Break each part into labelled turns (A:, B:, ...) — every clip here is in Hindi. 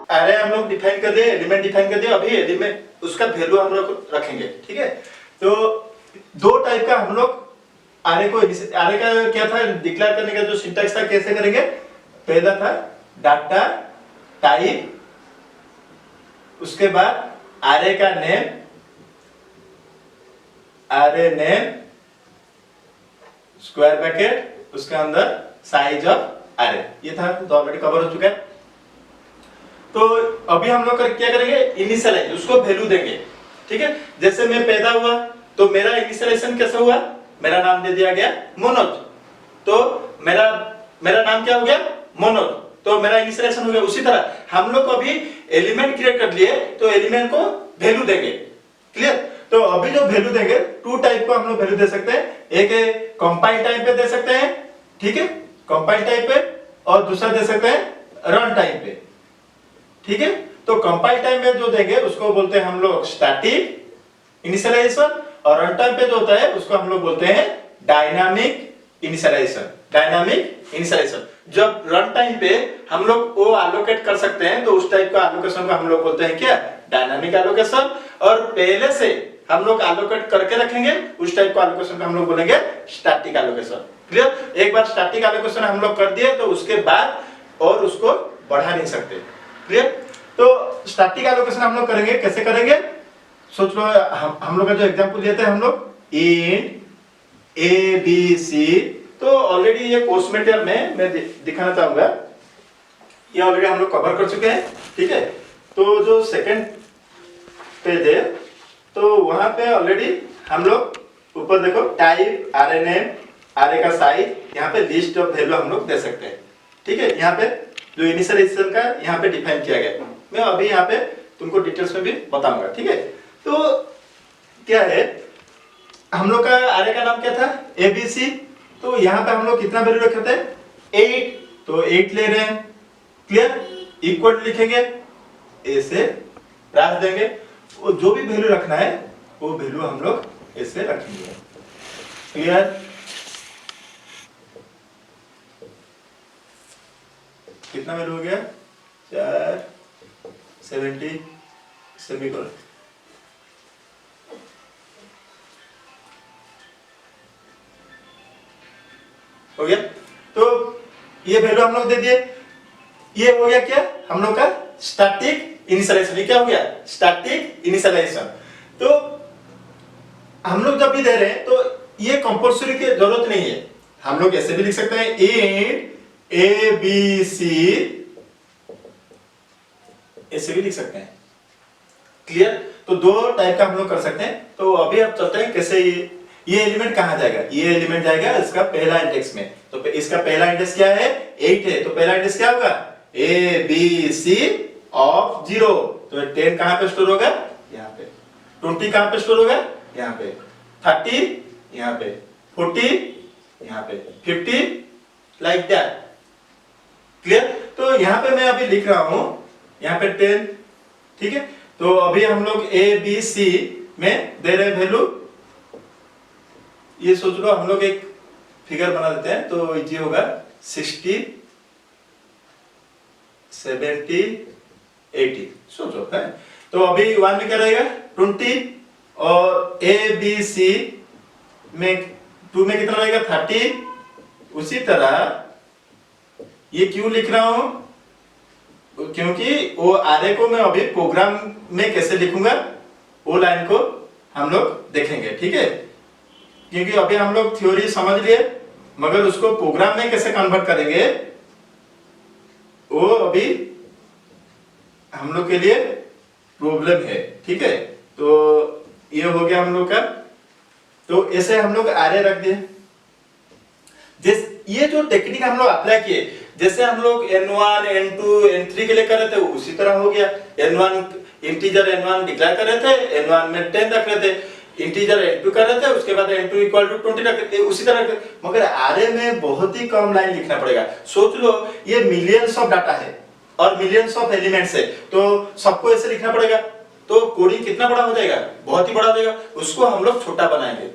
A: अरे हम लोग डिफाइन कर दिए, एलिमेंट डिफाइन कर दिए, अभी एलिमेंट उसका वैल्यू हम लोग रखेंगे, ठीक है। तो दो टाइप का हम लोग आरे को, आरे का क्या था डिक्लेयर करने का जो सिंटैक्स था, कैसे करेंगे? पहला था डाटा टाइप, उसके बाद आरे का नेम, आरे नेम स्क्वायर ब्रैकेट, उसके अंदर साइज ऑफ आरे, ये था तो ऑलरेडी कवर हो चुका है। तो अभी हम लोग क्या करेंगे? इनिशियलाइज, उसको वैल्यू देंगे, ठीक है। जैसे मैं पैदा हुआ तो मेरा इनिशियलाइजेशन कैसे हुआ? मेरा नाम दे दिया गया मनोज, तो मेरा नाम क्या हो गया? मनोज, तो मेरा इनिशियलाइजेशन हो गया। उसी तरह हम लोग को अभी एलिमेंट क्रिएट कर लिए, तो एलिमेंट को वैल्यू देंगे, क्लियर। तो अभी जो वैल्यू देंगे, टू टाइप को हम लोग वैल्यू दे सकते हैं, एक है कंपाइल टाइम पे दे सकते हैं, ठीक है, कंपाइल टाइम पे, और दूसरा दे सकते हैं रन टाइम पे, ठीक है। तो कंपाइल टाइम में जो देंगे उसको बोलते हैं हम लोग स्टैटिक इनिशियलाइजेशन, और रन टाइम पे जो होता है उसको हम लोग बोलते हैं डायनामिक इनिशियलाइजेशन। डायनामिक इनिशियलाइजेशन, जब रन टाइम पे हम लोग वो एलोकेट कर सकते हैं, तो उस टाइप का एलोकेशन को हम लोग बोलते हैं क्या? Dynamic allocation. और पहले से हम लोग एलोकेट करके रखेंगे, उस टाइप का एलोकेशन को हम लोग बोलेंगे स्टैटिक एलोकेशन, क्लियर। एक बार स्टैटिक एलोकेशन हम लोग कर दिए तो उसके बाद और उसको बढ़ा नहीं सकते, क्लियर। तो स्टैटिक एलोकेशन हम लोग करेंगे, कैसे करेंगे? सोच लो, हम लोग का जो एग्जांपल लेते हैं हम लोग int a b c, तो ऑलरेडी ये कोर्स मटेरियल में मैं दिखाना चाहूंगा, ये ऑलरेडी हम लोग कवर कर चुके हैं, ठीक है। तो जो सेकंड पेज है, तो वहां पे ऑलरेडी हम लोग ऊपर देखो टाइप, आरे नेम, आरे का साइज, यहाँ पे लिस्ट ऑफ वैल्यू हम लोग दे सकते हैं, ठीक है। यहाँ पे जो इनिशियलाइजेशन का यहाँ पे डिफाइन किया गया, मैं अभी यहाँ पे तुमको डिटेल्स में भी बताऊंगा, ठीक है। तो क्या है, हम लोग का आरे का नाम क्या था? ABC, तो यहाँ पे हम लोग कितना वैल्यू रखे थे? 8, तो 8 ले रहे हैं, क्लियर। इक्वल लिखेंगे, ए से ब्रैकेट देंगे, वो जो भी वैल्यू रखना है वो वैल्यू हम लोग ऐसे रखेंगे, क्लियर। कितना वैल्यू हो गया? 470 सेमीकोलन, हो गया। तो ये वैल्यू हम लोग दे दिए, ये हो गया क्या? हम लोग का स्टैटिक इनिशियलाइजेशन। ये क्या हो गया? Static initialization. तो हम लोग जब भी दे रहे हैं तो ये कंपल्सरी की जरूरत नहीं है, हम लोग ऐसे भी लिख सकते हैं int a b c, ऐसे भी लिख सकते हैं, क्लियर। तो दो टाइप का हम लोग कर सकते हैं। तो अभी आप चलते हैं कैसे ये एलिमेंट कहां जाएगा? ये एलिमेंट जाएगा इसका पहला इंडेक्स में, तो इसका पहला इंडेक्स क्या है? 8 है, तो पहला इंडेक्स क्या होगा? a b c ऑफ 0, तो 10 कहां पे स्टोर होगा? यहाँ पे। 20 कहां पे स्टोर होगा? यहाँ पे। 30 यहाँ पे, 40 यहाँ पे, 50 लाइक दैट, क्लियर। तो यहाँ पे मैं अभी लिख रहा हूं, यहाँ पे 10, ठीक है। तो अभी हम लोग a b c में दे रहे वैल्यू, ये सोच लो हम लोग एक फिगर बना देते हैं तो इजी होगा। 60 70 80, सोचो है। तो अभी 1 में क्या रहेगा? 20, और a b c में 2 में कितना रहेगा? 30। उसी तरह ये क्यों लिख रहा हूं? क्योंकि वो आरे को मैं अभी प्रोग्राम में कैसे लिखूंगा वो लाइन को हम लोग देखेंगे, ठीक है। क्योंकि अभी हम लोग थ्योरी समझ लिए, मगर उसको प्रोग्राम में कैसे कन्वर्ट करेंगे वो अभी हम लोग के लिए प्रॉब्लम है, ठीक है। तो ये हो गया हम लोग का। तो ऐसे हम लोग आरे रख दिए। ये जो टेक्निक हम लोग अप्लाई किए, जैसे हम लोग n1 n2 n3 के लिए कर रहे थे उसी तरह हो गया। n1 इंटीजर n1 डिक्लेयर कर रहे थे, n1 में 10 रख रहे थे, इंटीजर n2 कर रहे थे, उसके बाद n2 इक्वल टू 20 रख रहे थे, उसी तरह। मगर आरे में बहुत ही कम लाइन लिखना पड़ेगा। सोच लो ये मिलियंस ऑफ डाटा है और मिलियंस ऑफ एलिमेंट्स है, तो सबको ऐसे लिखना पड़ेगा, तो कोडिंग कितना बड़ा हो जाएगा? बहुत ही बड़ा हो जाएगा। उसको हम लोग छोटा बनाएंगे,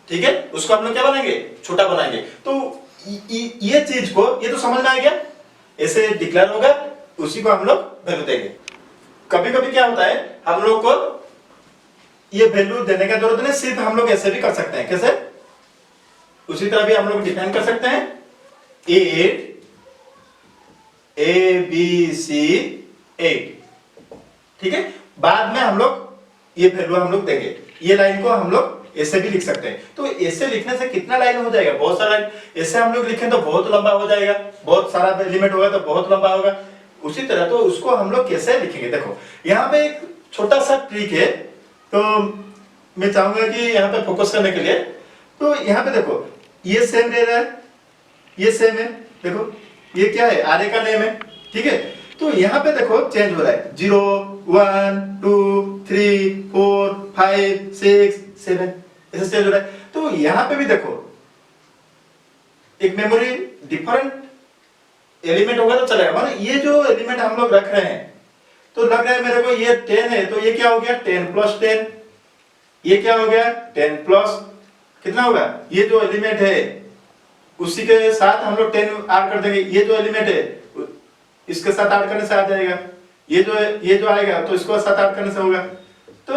A: ठीक है। उसको हम लोग क्या बनाएंगे? छोटा बनाएंगे। तो ये चीज को, ये तो समझ में आ गया, ऐसे डिक्लेयर होगा उसी को हम लोग वैल्यू देंगे। कभी कभी क्या होता है, हम लोग को ये वैल्यू देने का जरूरत नहीं, सिर्फ हम लोग ऐसे भी कर सकते हैं। कैसे? उसी तरह भी हम लोग डिफाइन कर सकते हैं, 8 ABC 8, ठीक है। बाद में हम लोग ये वैल्यू हम लोग देंगे। ये लाइन को हम लोग ऐसे भी लिख सकते हैं। तो ऐसे लिखने से कितना लाइन हो जाएगा, बहुत सारा लाइन। ऐसे हम लोग लिखें तो बहुत लंबा हो जाएगा, बहुत सारा एलिमेंट होगा तो बहुत लंबा होगा। उसी तरह तो उसको हम लोग कैसे लिखेंगे, देखो यहाँ पे एक छोटा सा ट्रिक है, तो मैं चाहूंगा कि यहाँ पे फोकस करने के लिए। तो यहाँ पे देखो ये सेम रह रहा है, ये सेम है, देखो ये क्या है, आरे का नेम है, ठीक है। तो यहाँ पे देखो चेंज हो रहा है, 0 1 2 3 4 5 6 7 ऐसे चेंज हो रहा है। तो यहाँ पे भी देखो एक मेमोरी डिफरेंट एलिमेंट होगा तो चलेगा, मतलब ये जो एलिमेंट हम लोग रख रहे हैं, तो लग रहा है मेरे को ये 10 है, तो ये क्या हो गया 10 + 10, ये क्या हो गया 10 प्लस कितना होगा, ये जो एलिमेंट है उसी के साथ हम लोग 10 ऐड कर देंगे। ये जो एलिमेंट है इसके साथ ऐड करने से आ जाएगा, ये जो आएगा तो इसको साथ ऐड करने से होगा। तो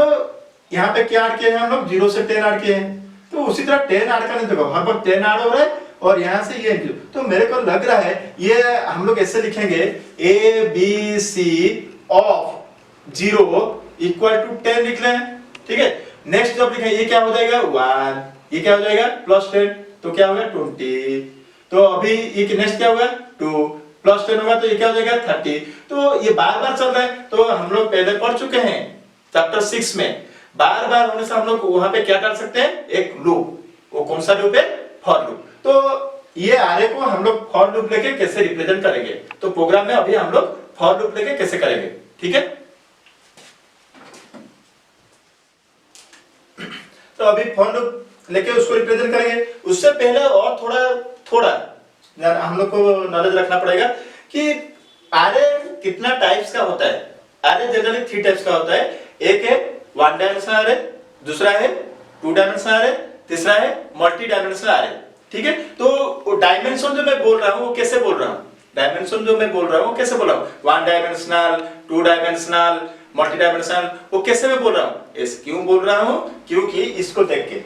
A: यहाँ पे क्या ऐड किए हैं हम लोग, 0 से 10 ऐड किए हैं। तो उसी तरह 10 ऐड करने देखो, हर बार 10 ऐड हो रहा है और यहाँ से ये, तो मेरे को लग रहा है ये हम लोग ऐसे लिखेंगे ABC ऑफ 0 = 10 लिख रहे हैं, ठीक है। नेक्स्ट जब लिखें ये क्या हो जाएगा 1, ये क्या हो जाएगा +10, तो क्या होगा 20। तो अभी ये नेक्स्ट क्या होगा 2 + 10 होगा, तो ये क्या हो जाएगा 30। तो ये बार बार चल रहा है, तो हम लोग पहले पढ़ चुके हैं चैप्टर 6 में। बार बार होने से हम लोग वहां पे क्या कर सकते हैं, एक लूप। वो कौन सा लूप है, फॉर लूप। तो ये आरे को हम लोग फॉर लूप लेके कैसे रिप्रेजेंट करेंगे, तो प्रोग्राम में अभी हम लोग फॉर लूप लेके कैसे करेंगे, ठीक है। तो अभी फॉर लूप लेके उसको रिप्रेजेंट करेंगे। उससे पहले और थोड़ा हम लोग को नॉलेज रखना पड़ेगा कि आरे कितना टाइप्स का होता है। आरे जनरली 3 टाइप्स का होता है। एक है 1 डायमेंशनल आरे, दूसरा है 2 डायमेंशनल आरे, तीसरा है मल्टी डायमेंशनल आरे, ठीक है। तो डायमेंशन जो मैं बोल रहा हूँ वो कैसे बोल रहा हूँ, डायमेंशन जो मैं बोल रहा हूँ कैसे बोल रहा हूँ, 1 डायमेंशनल 2 डायमेंशनल मल्टी डायमेंशनल, वो कैसे मैं बोल रहा हूँ, इस क्यों बोल रहा हूँ, क्योंकि इसको देख के,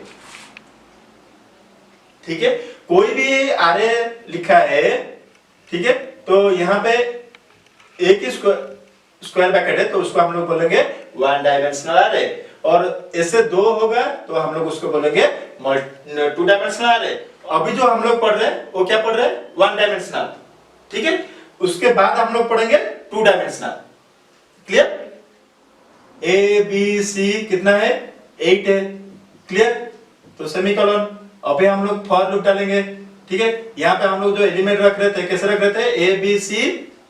A: ठीक है। कोई भी आरे लिखा है, ठीक है, तो यहाँ पे एक ही स्क्वायर ब्रैकेट है, तो उसको हम लोग बोलेंगे 1 डायमेंशनल आरे। और ऐसे 2 होगा तो हम लोग उसको बोलेंगे 2 डायमेंशनल आरे। अभी जो हम लोग पढ़ रहे हैं वो क्या पढ़ रहे हैं, 1 डायमेंशनल, ठीक है। उसके बाद हम लोग पढ़ेंगे 2 डायमेंशनल, क्लियर। ABC कितना है 8 है, क्लियर। तो सेमीकोलन। अभी हम लोग फॉर लूप डालेंगे, ठीक है। यहाँ पे हम लोग जो एलिमेंट रख रहे थे कैसे रख रहे थे, ABC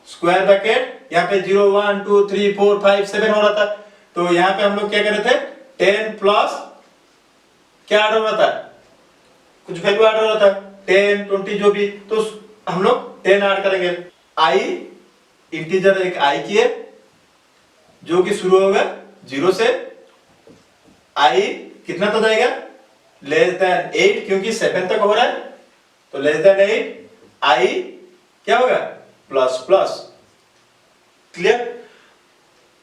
A: स्क्वायर ब्रैकेट, यहाँ पे 0 1 2 3 4 5 7 हो रहा था। तो यहाँ पे हम लोग क्या कर रहे थे, 10 प्लस क्या ऐड हो रहा था, कुछ वैल्यू ऐड हो रहा था, 10 20 जो भी, तो हम लोग 10 ऐड करेंगे। I इंटीजर एक I किए जो कि शुरू होगा 0 से, I कितना तक जाएगा, <8, क्योंकि 7 तक हो रहा है, तो <8, I क्या होगा प्लस प्लस, क्लियर।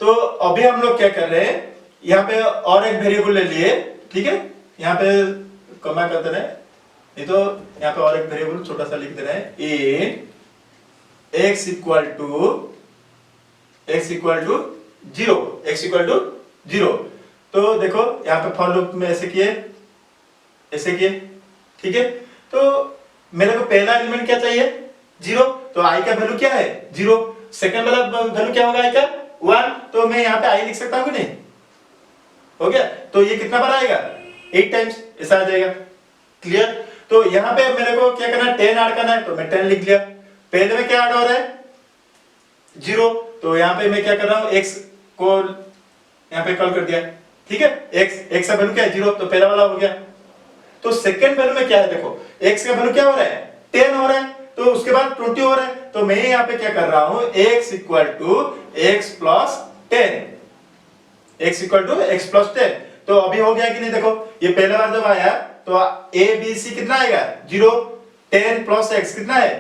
A: तो अभी हम लोग क्या कर रहे हैं, यहाँ पे और एक वेरिएबल ले लिए, ठीक है। यहाँ पे कमा करते रहे, नहीं तो यहाँ पे और एक वेरिएबल छोटा सा लिख दे रहे हैं, x = 0। तो देखो यहाँ पे फॉर लूप में ऐसे किए, ठीक है। तो मेरे को पहला एलिमेंट क्या चाहिए 0, तो i का वैल्यू क्या है 0। सेकंड वाला वैल्यू क्या होगा i का 1, तो मैं यहाँ पे i लिख सकता हूँ कि नहीं, हो गया। तो ये कितना बार आएगा 8 टाइम्स, ऐसा आ जाएगा, क्लियर। तो यहाँ पे मेरे को क्या करना है, 10 ऐड करना है, तो मैं 10 लिख लिया। पहले में क्या ऐड हो रहा है 0, तो यहाँ पे मैं क्या कर रहा हूँ, x को यहाँ पे कॉल कर दिया, ठीक है। x का वैल्यू क्या है 0, तो पहला वाला हो गया। तो सेकंड वैल्यू में क्या है, देखो x का वैल्यू क्या हो रहा है 10 हो रहा है, तो उसके बाद 20 हो रहा है, तो मैं यहाँ पे क्या कर रहा हूँ, x = x + 10, तो अभी हो गया कि नहीं, देखो ये पहले बार जब आया तो ABC कितना आएगा 0, 10 + x कितना है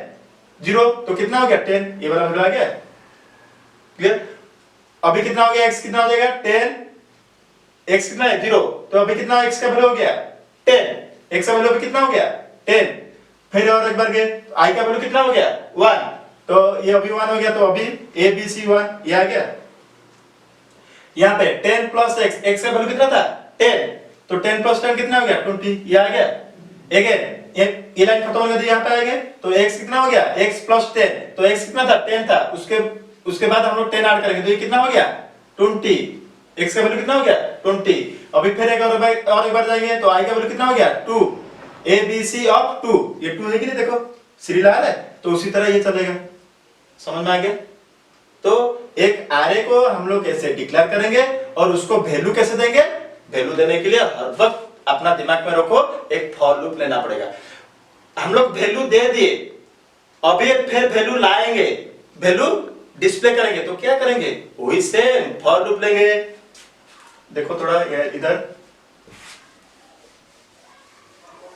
A: 0, तो कितना हो गया 10, ये वाला वैल्यू आ गया, क्लियर। अभी कितना हो गया, x कितना हो जाएगा 10, x कितना है 0, तो अभी कितना x का वैल्यू हो गया 10, x का वैल्यू अभी कितना हो गया 10। फिर और एक बार के i का वैल्यू कितना हो गया 1, तो ये अभी 1 हो गया, तो अभी a b c 1 ये आ गया। यहाँ पे 10 प्लस x का वैल्यू कितना था 10, तो 10 प्लस 10 कितना हो गया 20, ये आ गया। अगेन ये लाइन खत्म हो गई, यहाँ पे आएंगे तो x कितना हो गया x प्लस 10, तो x कितना था 10 था, उसके बाद हम लोग 10 ऐड करेंगे तो ये कितना हो गया 20, x का वैल्यू कितना हो गया 20। अभी फिर एक बार जाएंगे तो i का वैल्यू कितना हो गया 2, a b c ऑफ 2, ये 2 है कि नहीं, देखो सीरियल है, तो उसी तरह ये चलेगा। समझ में आ गया। तो एक आरे को हम लोग कैसे डिक्लेयर करेंगे और उसको वैल्यू कैसे देंगे, वैल्यू देने के लिए हर वक्त अपना दिमाग में रखो एक फॉर लूप लेना पड़ेगा। हम लोग वैल्यू दे दिए, अभी फिर वैल्यू लाएंगे, वैल्यू डिस्प्ले करेंगे, तो क्या करेंगे वही सेम फॉर लूप लेंगे। देखो थोड़ा इधर,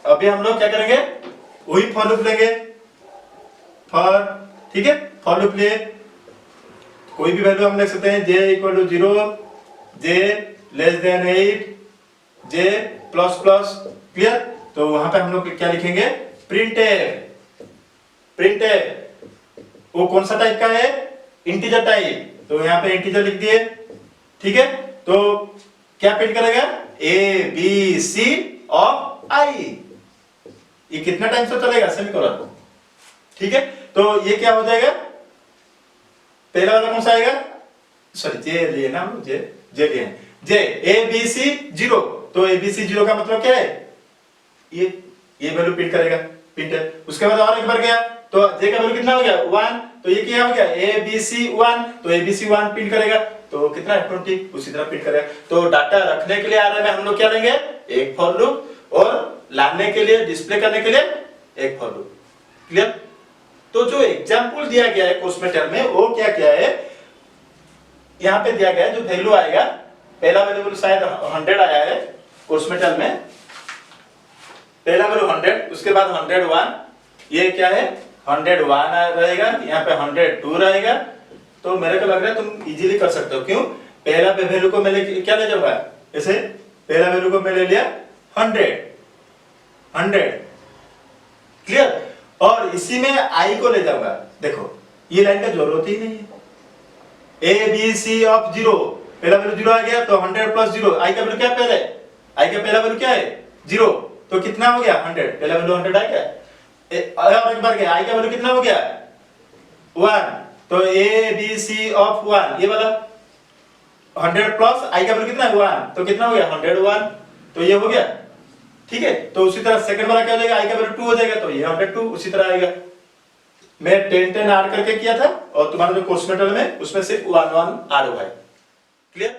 A: अभी हम लोग क्या करेंगे वही फॉर लूप लेंगे, फॉर, ठीक है, फॉर लूप लिए कोई भी वैल्यू हम लिख सकते हैं, j equal to 0, j less than 8, j plus plus, clear. तो वहां पे हम लोग क्या लिखेंगे प्रिंटफ, प्रिंटफ वो कौन सा टाइप का है इंटीजर टाइप, तो यहाँ पे इंटीजर लिख दिए, ठीक है। तो क्या प्रिंट करेगा a b c of i, ये कितना टाइम से चलेगा सेमीकोलन, ठीक है। तो ये क्या हो जाएगा, पहला वाला कौन सा आएगा, सॉरी जे लिए ना, जे लिए जे a b c 0, तो a b c 0 का मतलब क्या है, ये वैल्यू प्रिंट करेगा, प्रिंट है। उसके बाद और एक बार गया तो j का वैल्यू कितना हो गया 1, तो ये क्या हो गया a b c 1, तो a b c 1 प्रिंट करेगा, तो कितना है 20, उसी तरह प्रिंट करेगा। तो डाटा रखने के लिए आ रहा है हम लोग क्या लेंगे एक फॉर लूप, और लाने के लिए डिस्प्ले करने के लिए एक फॉर लूप, क्लियर। तो जो एग्जांपल दिया गया है कोर्स मेटेरियल में वो क्या क्या है, यहाँ पे दिया गया है जो वैल्यू आएगा, पहला वैल्यू शायद 100 आया है कोर्स मेटेरियल में, पहला वैल्यू 100, उसके बाद 101, ये क्या है 101 रहेगा, यहाँ पे 102 रहेगा। तो मेरे को लग रहा है तुम इजीली कर सकते हो, क्यों, पहला वैल्यू को मैं क्या ले जाऊंगा, ऐसे पहला वैल्यू को मैं ले लिया 100, क्लियर, और इसी में i को ले जाऊंगा। देखो ये लाइन का जरूरत ही नहीं है, a b c ऑफ 0, पहला वैल्यू 0 आ गया, तो 100 प्लस 0, i का वैल्यू क्या पहले, i का पहला वैल्यू क्या है 0, तो कितना हो गया 100, पहला वैल्यू 100 आ गया। और एक बार गया i का वैल्यू कितना हो गया 1, तो a b c ऑफ 1, ये वाला 100 प्लस i का वैल्यू कितना है 1, तो कितना हो गया 101, तो ये हो गया, ठीक है। तो उसी तरह सेकंड वाला क्या हो जाएगा, i का वैल्यू 2 हो जाएगा, तो ये 102 उसी तरह आएगा। मैं 10 ऐड करके किया था, और तुम्हारा जो कोर्स मेटेरियल में उसमें सिर्फ 1 1 ऐड हुआ है, क्लियर।